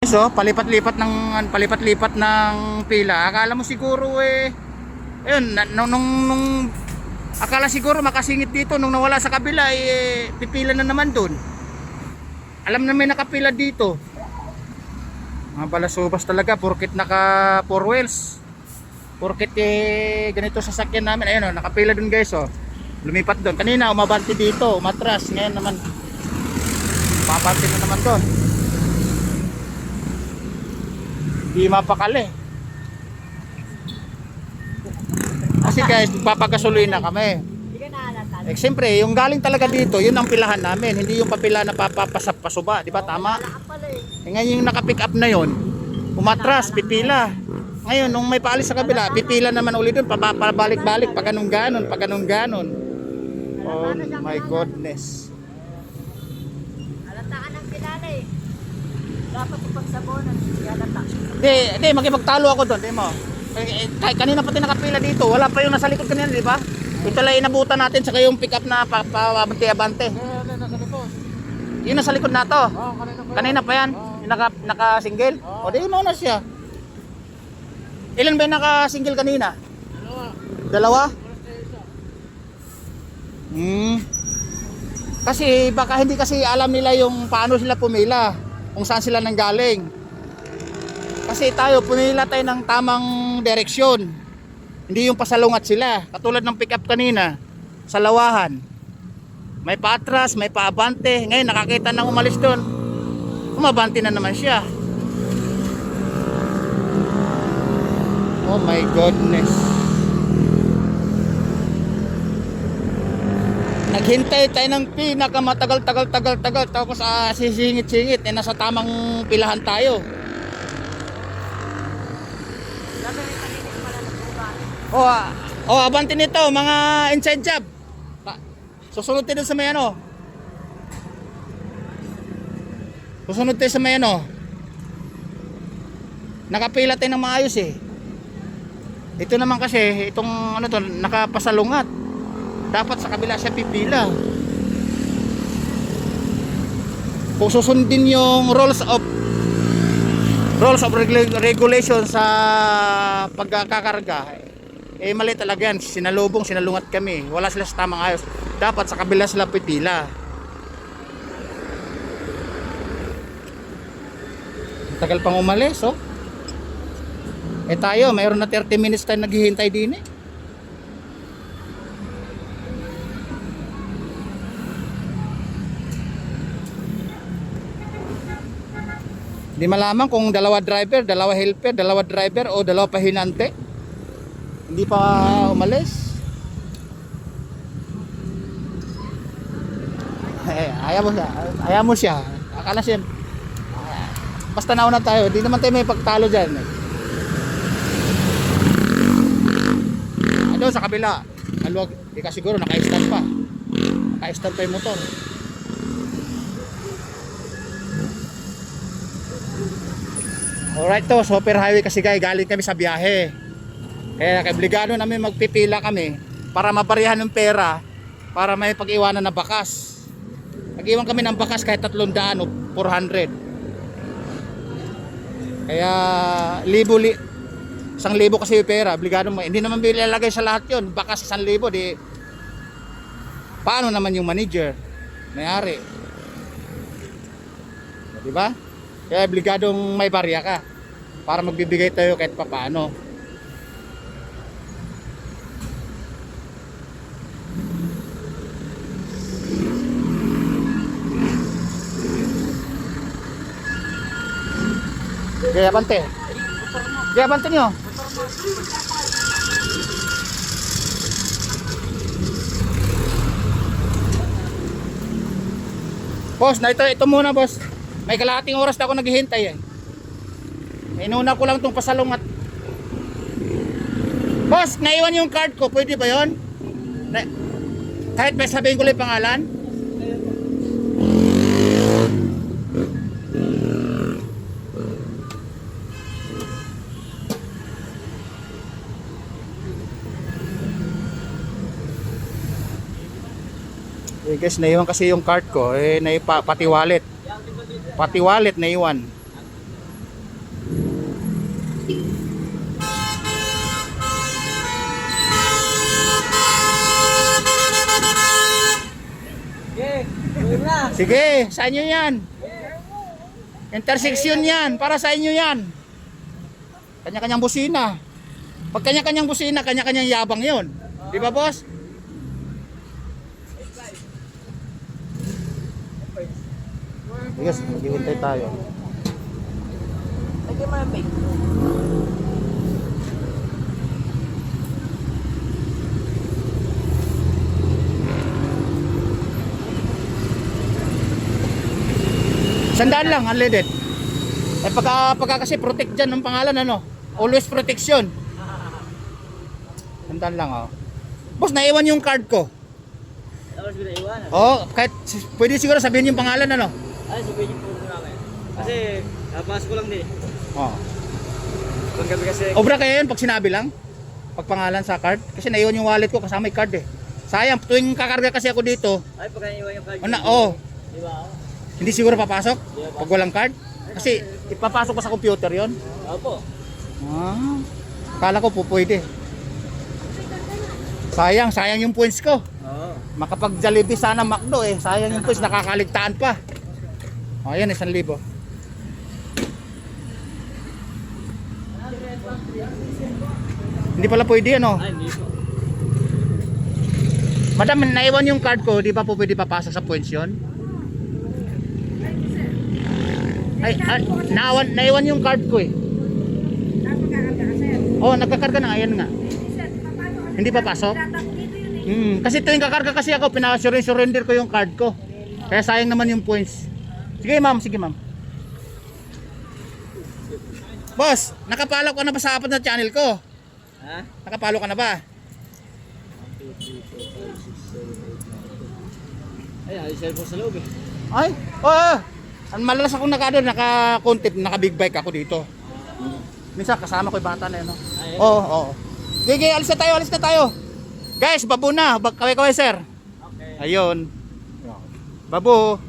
So, palipat-lipat ng pila. Akala mo siguro ayun, nung akala siguro makasingit dito nung nawala sa kabila pipila na naman doon. Alam na may nakapila dito. Mga balasubas talaga porket naka 4 wheels. Porket ganito sasakyan namin. Ayun nakapila doon guys Lumipat doon. Kanina umabante dito, umatras. Ngayon naman umabante na naman doon. Di mapakali. Kasi guys, magpapagasolina na kami. Siyempre, yung galing talaga dito, yun ang pilahan namin. Hindi yung papila na papapasuba. Di ba? Tama? Ngayon yung naka-pick up na yun, umatras, pipila. Ngayon, nung may paalis sa kabila, pipila naman ulit doon. Pabalik-balik, pag ganun ganon. Oh my goodness. Alataan ng kilala dapat ipagsabonan. Hindi, makipagtalo ako doon, di mo. Kanina pati nakapila dito, wala pa yung nasa likod kanina, di ba? Ito lang inabutan natin sa yung pick up na pabante-abante. Yung nasa likod na to. Kanina pa yan, yung naka-single. O di mo na siya. Ilan ba yung naka-single kanina? Dalawa? Kasi baka hindi kasi alam nila yung paano sila pumila, kung saan sila nanggaling. Kasi tayo pumila tayo ng tamang direksyon. Hindi yung pasalungat sila. Katulad ng pick up kanina sa Lawahan. May paatras, may paabante. Ngayon nakakita nang umalis doon. Umabante na naman siya. Oh my goodness. Naghintay tayo ng pinakamatagal-tagal tapos sisingit-singit nasa tamang pilahan tayo. Abante nito mga inside job. Susunod tayo sa may ano. Nakapila tayo ng maayos Ito naman kasi itong nakapasalungat. Dapat sa kabila siya pipila. Kung susundin yung rules of regulation sa pagkakakarga, mali talaga yan. Sinalungat kami. Wala sila sa tamang ayos. Dapat sa kabila sila pipila. Tagal pang umalis tayo, mayroon na 30 minutes tayo naghihintay din Hindi malaman kung dalawa driver, dalawa helper, dalawa driver o dalawa pahinante. Hindi pa umalis. Ayaw mo siya. Akala siya. Basta nauna tayo. Hindi naman tayo may pagtalo dyan. Doon sa kabila. Maluwag. Di ka siguro naka-stand pa. Naka-stand pa yung motor. Alright to, super highway kasi guys, galing kami sa biyahe. Kaya obligado namin magpipila kami para maparehan ng pera para may pag-iwanan na bakas. Nag-iwan kami ng bakas kahit 300 o 400. Kaya 1,000 kasi yung pera, obligado mo. Hindi naman bilalagay sa lahat yun. Bakas 1,000 di paano naman yung manager? Mayari. Diba? Kaya obligadong may barya ka para magbibigay tayo kahit papaano. Gaya bante nyo. Boss, ito muna boss. May kalahating oras na ako naghihintay Inuna ko lang itong pasalungat. Boss, naiwan yung card ko. Pwede ba yun? Kahit may sabihin ko lang pangalan? Guys, naiwan kasi yung card ko. Pati wallet naiwan. Okay, gawin na. Sige, sa inyo yan. Intersection yan, para sa inyo yan. Kanya-kanyang busina. Pag kanya-kanyang busina, kanya-kanyang yabang yon. Di ba, boss? Yes, maghihintay tayo. Lagyan mo ng bake. Sandaan lang, unleaded. Eh pagka kasi protect dyan ng pangalan, ano? Always protection. Sandaan lang, oh. Boss, naiwan yung card ko. Tapos ko naiwan. Oh, kahit pwede siguro sabihin yung pangalan, ano? Ay, sabihin yung puno namin. Kasi, napasok ko lang din. Oh. Pag gabi kasi, Obra kaya yun pag sinabi lang? Pag pangalan sa card? Kasi naiwan yung wallet ko kasama yung card eh. Sayang, tuwing kakarga kasi ako dito, ay, pagka naiwan yung card. Di ba? hindi siguro papasok pag walang card. Kasi ipapasok pa sa computer yon. Opo. Ah, akala ko po pwede. Sayang yung points ko. Oo. Makapag Jollibee sana McDo eh. Sayang yung points, nakakaligtaan pa. O, ayan, 1,000. Hindi pala pwede ano. Ay, hindi po. Madam, naiwan yung card ko, di ba po pwede papasok sa points yon? Ay, naiwan yung card ko eh. Oh, nagkakarga na, ayan nga. Hindi papasok? Kasi tuwing kakarga kasi ako, pinaka-surrender ko yung card ko. Kaya sayang naman yung points. Sige ma'am, sige ma'am. Boss, nakapalo ka na ba sa apat na channel ko? Ha? Nakapalo ka na ba? Ay, ay, cellphone sa loob eh. Ay, oh, ang malalas akong naka-content, naka-big bike ako dito. Minsan kasama ko yung bata na yun, no? Ay, Oo, oo. Sige, alis na tayo. Guys, babo na. Kaway-kaway, sir. okay. Ayun. Babo.